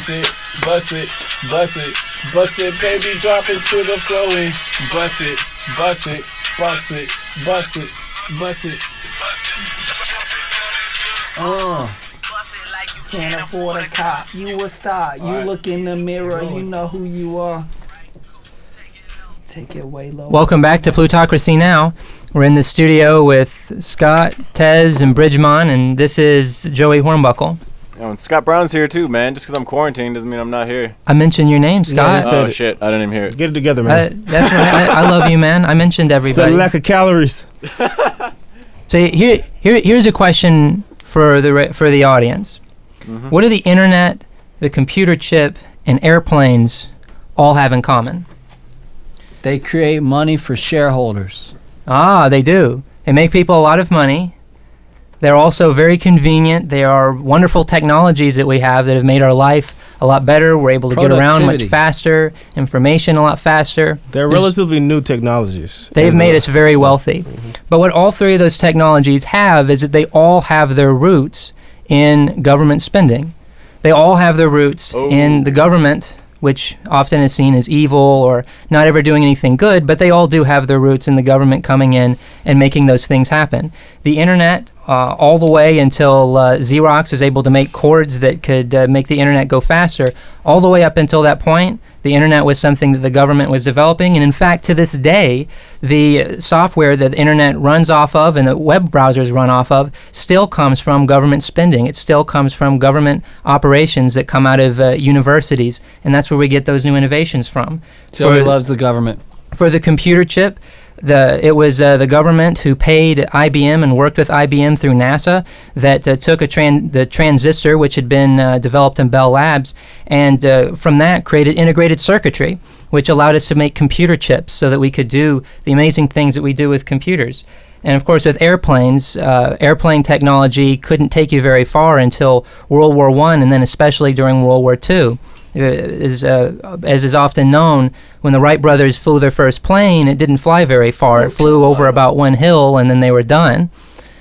bust it, bust it, bust it, bust it, baby, drop it to the floor and bust it, bust it, bust it, bust it, bust it. Can't afford a cop, you a star. You look in the mirror, you know who you are. Take it way low. Welcome back to Plutocracy Now. We're in the studio with Scott, Tez, and Bridgemon, and this is Joey Hornbuckle. Oh, and Scott Brown's here too, man. Just because I'm quarantined doesn't mean I'm not here. I mentioned your name, Scott. Yeah, oh, shit. I didn't even hear it. Get it together, man. That's right. I love you, man. I mentioned everybody. It's a lack of calories. So here's a question for the audience. Mm-hmm. What do the internet, the computer chip, and airplanes all have in common? They create money for shareholders. Ah, they do. They make people a lot of money. They're also very convenient. They are wonderful technologies that we have that have made our life a lot better. We're able to get around much faster, information a lot faster. They're relatively new technologies. They've made us very wealthy. Mm-hmm. But what all three of those technologies have is that they all have their roots in government spending. They all have their roots in the government, which often is seen as evil or not ever doing anything good, but they all do have their roots in the government coming in and making those things happen. The internet, all the way until Xerox is able to make cords that could make the internet go faster, all the way up until that point, the internet was something that the government was developing. And in fact, to this day, the software that the internet runs off of and that web browsers run off of still comes from government spending. It still comes from government operations that come out of universities. And that's where we get those new innovations from. Joey loves the government. For the computer chip, it was the government who paid IBM and worked with IBM through NASA that took the transistor, which had been developed in Bell Labs, and from that created integrated circuitry, which allowed us to make computer chips so that we could do the amazing things that we do with computers. And of course, with airplanes, airplane technology couldn't take you very far until World War I, and then especially during World War II. As is often known, when the Wright brothers flew their first plane, it didn't fly very far. It flew over about one hill, and then they were done.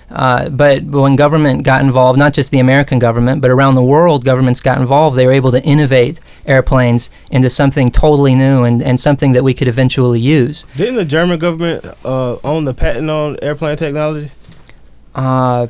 But when government got involved, not just the American government, but around the world, governments got involved, they were able to innovate airplanes into something totally new and something that we could eventually use. Didn't the German government own the patent on airplane technology? I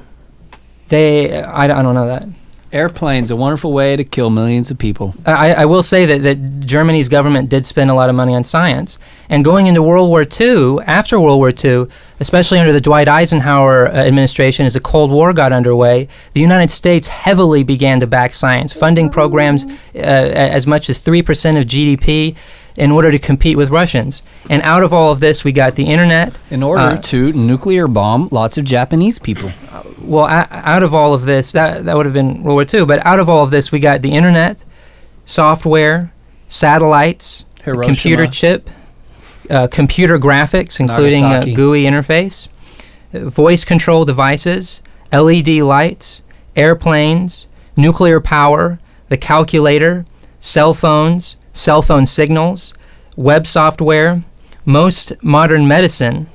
don't know that. Airplanes, a wonderful way to kill millions of people. I will say that Germany's government did spend a lot of money on science. And going into World War II, after World War II, especially under the Dwight Eisenhower administration, as the Cold War got underway, the United States heavily began to back science, funding programs as much as 3% of GDP in order to compete with Russians. And out of all of this, we got the internet. In order to nuclear bomb lots of Japanese people. Well, out of all of this, that would have been World War II, but out of all of this, we got the internet, software, satellites, computer chip, computer graphics, including a GUI interface, voice control devices, LED lights, airplanes, nuclear power, the calculator, cell phones, cell phone signals, web software, most modern medicine,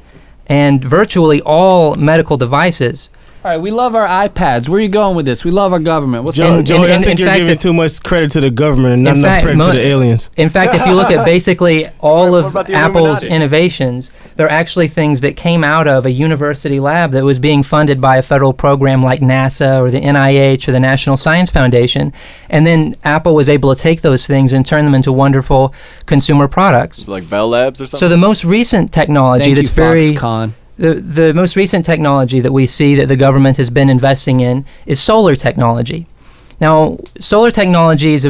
and virtually all medical devices. All right, we love our iPads. Where are you going with this? We love our government. What's Joey, I think you're giving too much credit to the government and not enough credit to the aliens. In fact, if you look at basically all of Apple's innovations, they're actually things that came out of a university lab that was being funded by a federal program like NASA or the NIH or the National Science Foundation. And then Apple was able to take those things and turn them into wonderful consumer products. Like Bell Labs or something? So the most recent technology The most recent technology that we see that the government has been investing in is solar technology. Now, solar technology is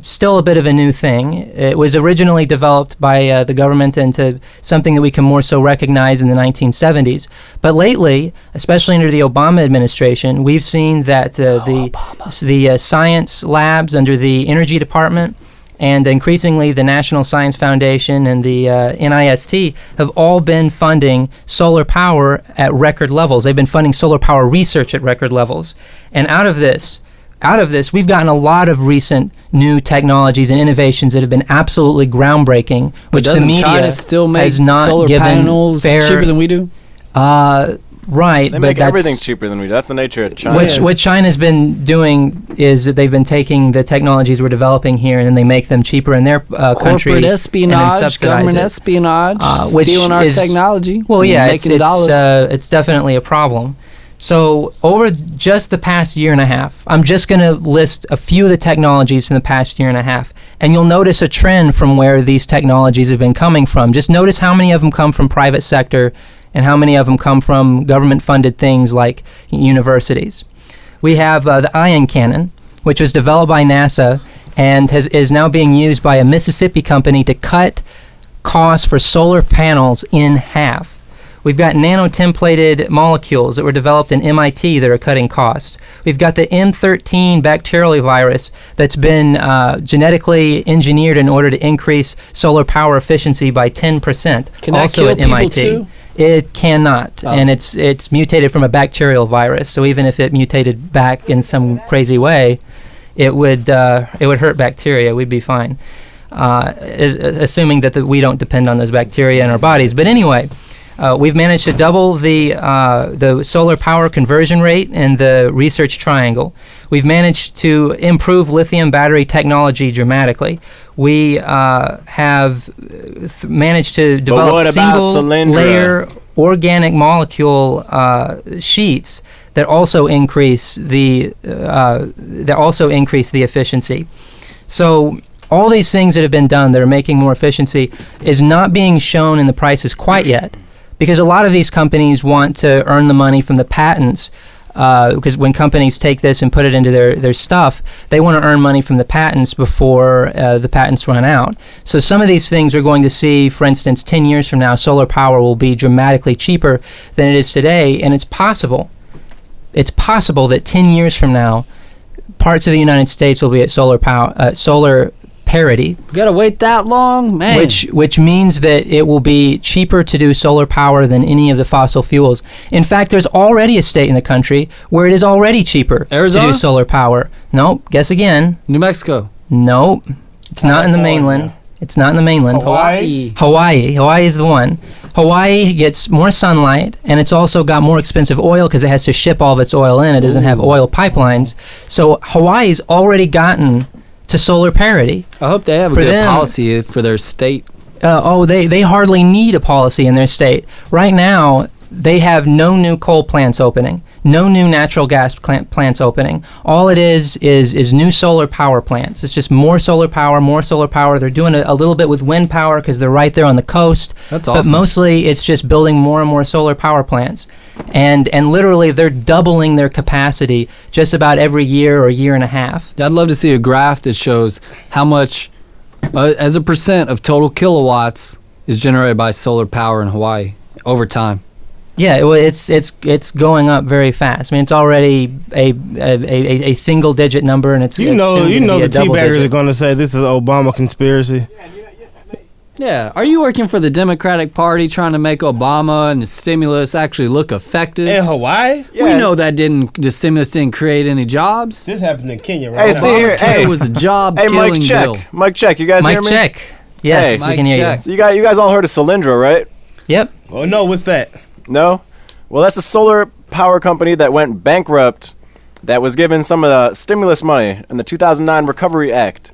still a bit of a new thing. It was originally developed by the government into something that we can more so recognize in the 1970s. But lately, especially under the Obama administration, we've seen that the science labs under the Energy Department and increasingly the National Science Foundation and the NIST have all been funding solar power at record levels. They've been funding solar power research at record levels. And out of this, we've gotten a lot of recent new technologies and innovations that have been absolutely groundbreaking, which the media China still make has not solar given panels fair, cheaper than we do? Right, They but make that's everything cheaper than we do. That's the nature of China. what China's been doing is that they've been taking the technologies we're developing here and then they make them cheaper in their country. Corporate and then espionage, subsidize government it. espionage, Which stealing our is- technology. Well, and yeah, making dollars. it's definitely a problem. So over just the past year and a half, I'm just going to list a few of the technologies from the past year and a half, and you'll notice a trend from where these technologies have been coming from. Just notice how many of them come from private sector and how many of them come from government-funded things like universities. We have the ion cannon, which was developed by NASA and is now being used by a Mississippi company to cut costs for solar panels in half. We've got nanotemplated molecules that were developed in MIT that are cutting costs. We've got the M13 bacterial virus that's been genetically engineered in order to increase solar power efficiency by 10%. Can that also kill at people MIT. too? It cannot, and it's mutated from a bacterial virus. So even if it mutated back in some crazy way, it would hurt bacteria. We'd be fine, assuming that we don't depend on those bacteria in our bodies. But anyway. We've managed to double the solar power conversion rate in the research triangle. We've managed to improve lithium battery technology dramatically. We have managed to develop what about Solyndra? single-layer organic molecule sheets that also increase the efficiency. So all these things that have been done that are making more efficiency is not being shown in the prices quite yet. Because a lot of these companies want to earn the money from the patents, because when companies take this and put it into their stuff, they want to earn money from the patents before the patents run out. So some of these things we're going to see, for instance, 10 years from now, solar power will be dramatically cheaper than it is today, and it's possible that 10 years from now, parts of the United States will be at solar parity. You gotta wait that long, man. Which means that it will be cheaper to do solar power than any of the fossil fuels. In fact, there's already a state in the country where it is already cheaper Arizona? to do solar power. Nope. Guess again. New Mexico, Nope. It's not in the mainland. It's not in the mainland. Hawaii. Hawaii is the one. Hawaii gets more sunlight, and it's also got more expensive oil because it has to ship all of its oil in. It doesn't have oil pipelines. So Hawaii's already gotten to solar parity. I hope they have a For good them- policy for their state. They hardly need a policy in their state. Right now, they have no new coal plants opening, no new natural gas plants opening. All it is new solar power plants. It's just more solar power, more solar power. They're doing a little bit with wind power because they're right there on the coast. That's awesome. But mostly it's just building more and more solar power plants. And literally they're doubling their capacity just about every year or year and a half. I'd love to see a graph that shows how much, as a percent of total kilowatts, is generated by solar power in Hawaii over time. Yeah, it's going up very fast. I mean, it's already a single digit number, and it's You know soon gonna be the a double teabaggers digit. are going to say this is Obama conspiracy. Yeah. Are you working for the Democratic Party trying to make Obama and the stimulus actually look effective? In Hawaii? We know that the stimulus didn't create any jobs. This happened in Kenya, Hey, right? see here. It Hey, was a job hey, killing Mike check. bill. Mike check. You guys hear Mike me? check. Yes, Hey. we Mike can hear check. So you guys all heard of Solyndra, right? you. Yep. Oh, no, what's that? No? Well, that's a solar power company that went bankrupt that was given some of the stimulus money in the 2009 Recovery Act.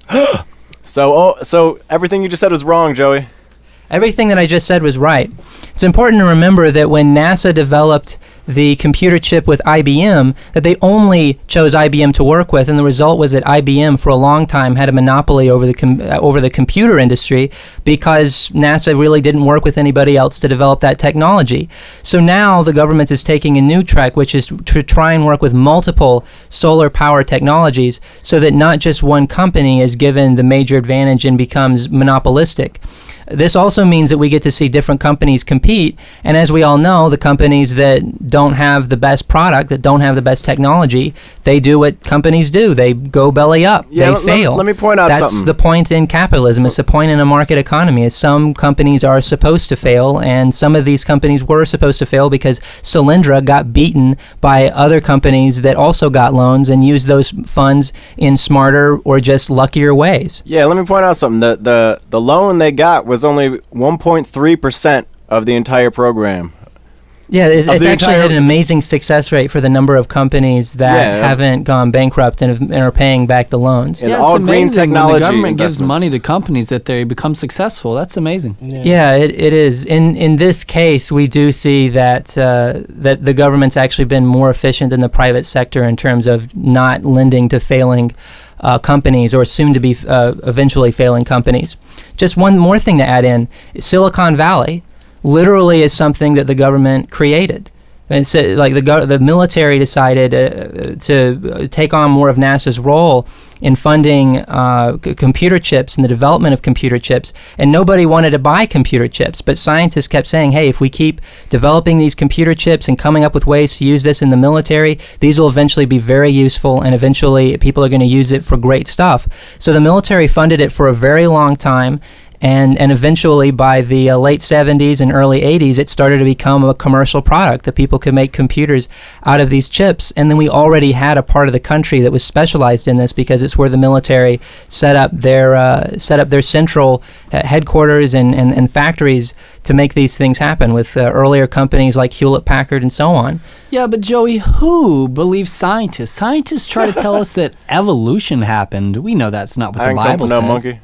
So everything you just said was wrong, Joey. Everything that I just said was right. It's important to remember that when NASA developed the computer chip with IBM, that they only chose IBM to work with, and the result was that IBM for a long time had a monopoly over the computer industry because NASA really didn't work with anybody else to develop that technology. So now the government is taking a new track, which is to try and work with multiple solar power technologies so that not just one company is given the major advantage and becomes monopolistic. This also means that we get to see different companies compete, and as we all know, the companies that don't have the best product, that don't have the best technology, they do what companies do. They go belly up. Yeah, they fail. let me point out That's something. the point in capitalism. It's the point in a market economy. Is some companies are supposed to fail, and some of these companies were supposed to fail because Solyndra got beaten by other companies that also got loans and used those funds in smarter or just luckier ways. Yeah, let me point out something. The loan they got was only 1.3% of the entire program. Yeah, it's the actually entire- had an amazing success rate for the number of companies that Yeah. haven't gone bankrupt and are paying back the loans. And Yeah, all it's green amazing when technology the government gives investments. money to companies that they become successful. That's amazing. Yeah, it is. In this case, we do see that that the government's actually been more efficient than the private sector in terms of not lending to failing companies or soon to be eventually failing companies. Just one more thing to add in: Silicon Valley literally is something that the government created. And so, like the military decided to take on more of NASA's role in funding computer chips and the development of computer chips, and nobody wanted to buy computer chips. But scientists kept saying, hey, if we keep developing these computer chips and coming up with ways to use this in the military, these will eventually be very useful, and eventually people are going to use it for great stuff. So the military funded it for a very long time. And eventually, by the late 70s and early 80s, it started to become a commercial product that people could make computers out of these chips. And then we already had a part of the country that was specialized in this because it's where the military set up their central headquarters and factories to make these things happen with earlier companies like Hewlett-Packard and so on. Yeah, but Joey, who believes scientists? Scientists try to tell us that evolution happened. We know that's not what I the ain't come Bible for no says. monkey.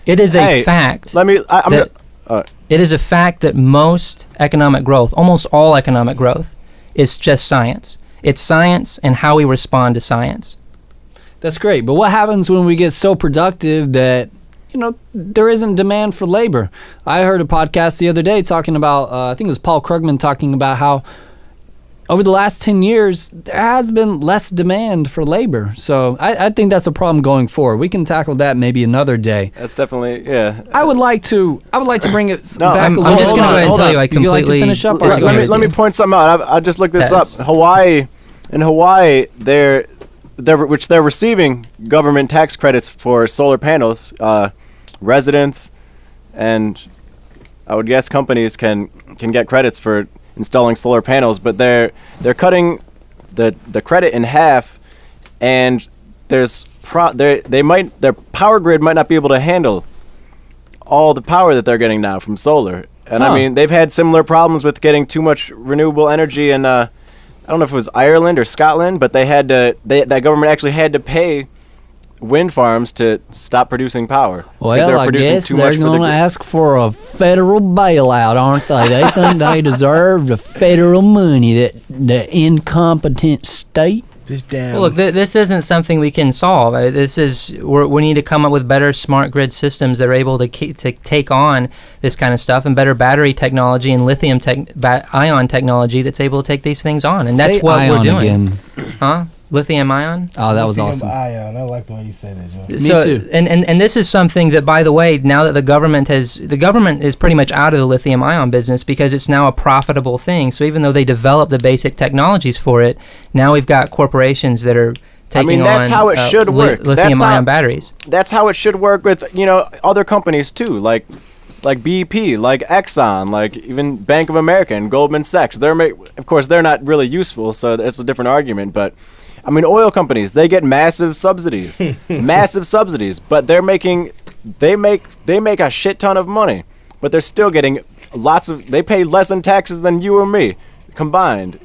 It is Hey, a fact. Let me. I'm that- gonna, It is a fact that most economic growth, almost all economic growth, is just science. It's science and how we respond to science. That's great, but what happens when we get so productive that there isn't demand for labor? I heard a podcast the other day talking about, I think it was Paul Krugman talking about how over the last 10 years, there has been less demand for labor. So I think that's a problem going forward. We can tackle that maybe another day. that's definitely I would like to bring it No, back I'm- a little I'm just hold going to on, go ahead and hold tell on. you I Would you like to completely finish up, or let, Sorry, let me point something out. I just looked this Yes. up. In Hawaii, they're receiving government tax credits for solar panels. Residents and I would guess companies can get credits for installing solar panels, but they're cutting the credit in half, and their power grid might not be able to handle all the power that they're getting now from solar. And I Huh. mean, they've had similar problems with getting too much renewable energy in I don't know if it was Ireland or Scotland, but that government actually had to pay wind farms to stop producing power. 'cause they were Well, I producing guess too they're much for the going to grid. ask for a federal bailout, aren't they? They think they deserve the federal money that the incompetent state. This damn. Well, look, this isn't something we can solve. We need to come up with better smart grid systems that are able to take on this kind of stuff, and better battery technology and lithium ion technology that's able to take these things on. And that's Say what we're ion doing. again. Huh? Lithium ion? Oh, that was Lithium awesome. Ion. I like the way you said that, Joe. Me too. And this is something that, by the way, now that the government is pretty much out of the lithium ion business because it's now a profitable thing. So even though they developed the basic technologies for it, now we've got corporations that are taking that's on how it should work. lithium That's how- ion batteries. That's how it should work with other companies too, like BP, like Exxon, like even Bank of America and Goldman Sachs. Of course, they're not really useful, so it's a different argument. But I mean, oil companies, they get massive subsidies, but they make a shit ton of money, but they're still getting they pay less in taxes than you or me combined.